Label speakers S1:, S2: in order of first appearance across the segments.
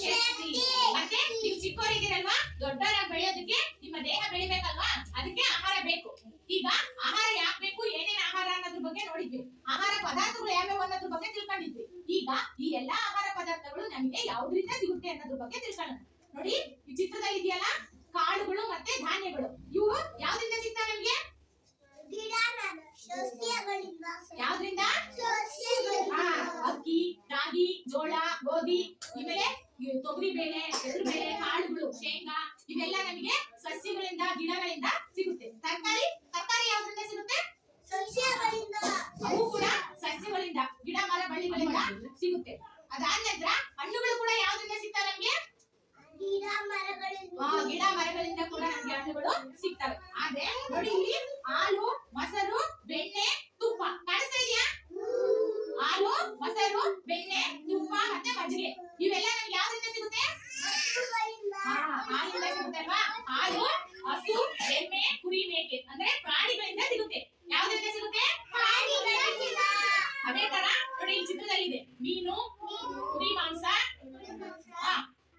S1: ಶಕ್ತಿ. ಮತ್ತೆ ನೀವು ಚಿಕ್ಕವರಿದ್ದೀರಲ್ವಾ, ದೊಡ್ಡವರಾಗಿ ಬೆಳೆಯೋದಕ್ಕೆ ನಿಮ್ಮ ದೇಹ ಬೆಳಿಬೇಕಲ್ವಾ, ಅದಕ್ಕೆ ಆಹಾರ ಬೇಕು. ಈಗ ಆಹಾರ ಯಾಕೆ ಬೇಕು, ಏನೇನು ಆಹಾರ ಅನ್ನೋದ್ರ ಬಗ್ಗೆ ನೋಡಿದ್ವಿ. ಆಹಾರ ಪದಾರ್ಥಗಳು ಯಾವ್ಯಾವ ಅನ್ನೋದ್ರ ಬಗ್ಗೆ ತಿಳ್ಕೊಂಡಿದ್ವಿ. ಈಗ ಈ ಎಲ್ಲಾ ಆಹಾರ ಪದಾರ್ಥಗಳು ನಮಗೆ ಯಾವ್ದ್ರಿಂದ ಸಿಗುತ್ತೆ ಅನ್ನೋದ್ರ ಬಗ್ಗೆ ತಿಳ್ಕೊಳ್ಳೋಣ. ನೋಡಿ, ಈ ಚಿತ್ರದಲ್ಲಿ ಇದೆಯಲ್ಲ, ಕಾಳುಗಳು ಮತ್ತೆ ಧಾನ್ಯಗಳು. ಇವು ಯಾವ್ದ್ರಿಂದ ಸಿಗ್ತಾವೆ ನಮ್ಗೆ? ಯಾವ್ದ್ರಿಂದ? ಅಕ್ಕಿ, ರಾಗಿ, ಜೋಳ, ಗೋಧಿ, ಇವೆಲ್ಲ ತೊಗರಿ ಬೇಳೆ, ಹೆಸರು ಬೇಳೆ, ಕಾಳುಗಳು, ಶೇಂಗಾ, ಇವೆಲ್ಲ ನಮಗೆ ಸಸ್ಯಗಳಿಂದ, ಗಿಡಗಳಿಂದ ಸಿಗುತ್ತೆ. ತರಕಾರಿ ಯಾವ್ದ್ರಿಂದ ಸಿಗುತ್ತೆ? ಅವು ಕೂಡ ಸಸ್ಯಗಳಿಂದ, ಗಿಡ ಮರ ಬಳ್ಳಿಗಳಿಂದ ಸಿಗುತ್ತೆ. ಅದಾದ ನಂತರ ಹಣ್ಣುಗಳು ಕೂಡ ಯಾವ್ದ್ರಿಂದ ಸಿಗ್ತವೆ ನಮ್ಗೆ? ಗಿಡ ಮರಗಳಿಂದ ಕೂಡ ನಮ್ಗೆ ಹಣ್ಣುಗಳು ಸಿಗ್ತವೆ. ಆದ್ರೆ ನೋಡಿ, ಇಲ್ಲಿ ಹಾಲು, ಮೊಸರು, ಬೆಣ್ಣೆ, ತುಪ್ಪ ಕಾಣಿಸ್ತಾ ಇದೆಯಾ? ಹಾಲು, ಮೊಸರು, ಬೆಣ್ಣೆ, ತುಪ್ಪ ಮತ್ತೆ ಮಜ್ಜಿಗೆ, ಇವೆಲ್ಲ ನಮ್ಗೆ ಯಾವ್ದ್ರಿಂದ ಸಿಗುತ್ತೆ? ಹಾಲಿಂದ ಸಿಗುತ್ತೆ ಅಲ್ವಾ? ಹಾಲು ಹಸು, ಎಮ್ಮೆ, ಕುರಿ, ಮೇಕೆ ಅಂದ್ರೆ ಪ್ರಾಣಿಗಳಿಂದ ಸಿಗುತ್ತೆ. ಯಾವ್ದ್ರಿಂದ ಸಿಗುತ್ತೆ? ಅದೇ ತರ ನೋಡಿ, ಈ ಚಿತ್ರದಲ್ಲಿದೆ ಮೀನು, ಕುರಿ ಮಾಂಸ,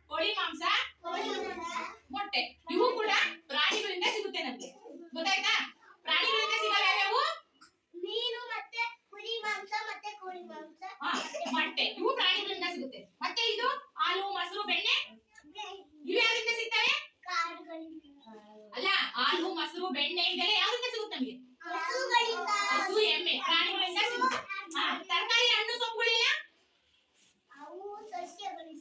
S1: ಕೋಳಿ ಮಾಂಸ, ಮೊಟ್ಟೆ, ಇವು ಕೂಡ ಪ್ರಾಣಿಗಳಿಂದ ಸಿಗುತ್ತೆ ನಮ್ಗೆ. ಗೊತ್ತಾಯ್ತಾ? ಪ್ರಾಣಿಗಳಿಂದ ಸಿಗೋ ಯಾವ್ಯಾವು?
S2: ಮೀನು ಮತ್ತೆ ಕುರಿ ಮಾಂಸ ಮತ್ತೆ ಕೋಳಿ ಮಾಂಸ,
S1: ಮೊಟ್ಟೆ, ಇವು ಪ್ರಾಣಿಗಳಿಂದ ಸಿಗುತ್ತೆ. ಮತ್ತೆ ಇದು ಹಾಲು, ಮೊಸರು, ಬೆಣ್ಣೆ, ಇವು ಯಾವ್ದ್ರಿಂದ ಸಿಗ್ತವೆ? ಅಲ್ಲ, ಹಾಲು, ಮೊಸರು, ಬೆಣ್ಣೆ ಇದೆಲ್ಲ ಯಾವ್ದ್ರಿಂದ ಸಿಗುತ್ತೆ ನಮ್ಗೆ? ಹಸು, ಎಮ್ಮೆ, ಪ್ರಾಣಿಗಳಿಂದ ಸಿಗುತ್ತೆ. ತರಕಾರಿ, ಹಣ್ಣು, ಸೊಪ್ಪುಗಳೆಲ್ಲ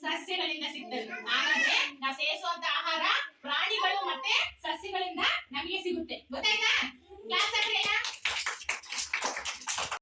S1: ಸಸ್ಯಗಳಿಂದ ಸಿಗ್ತವೆ. ಹಾಗಾದ್ರೆ ನಾವು ಸೇರಿಸುವಂತ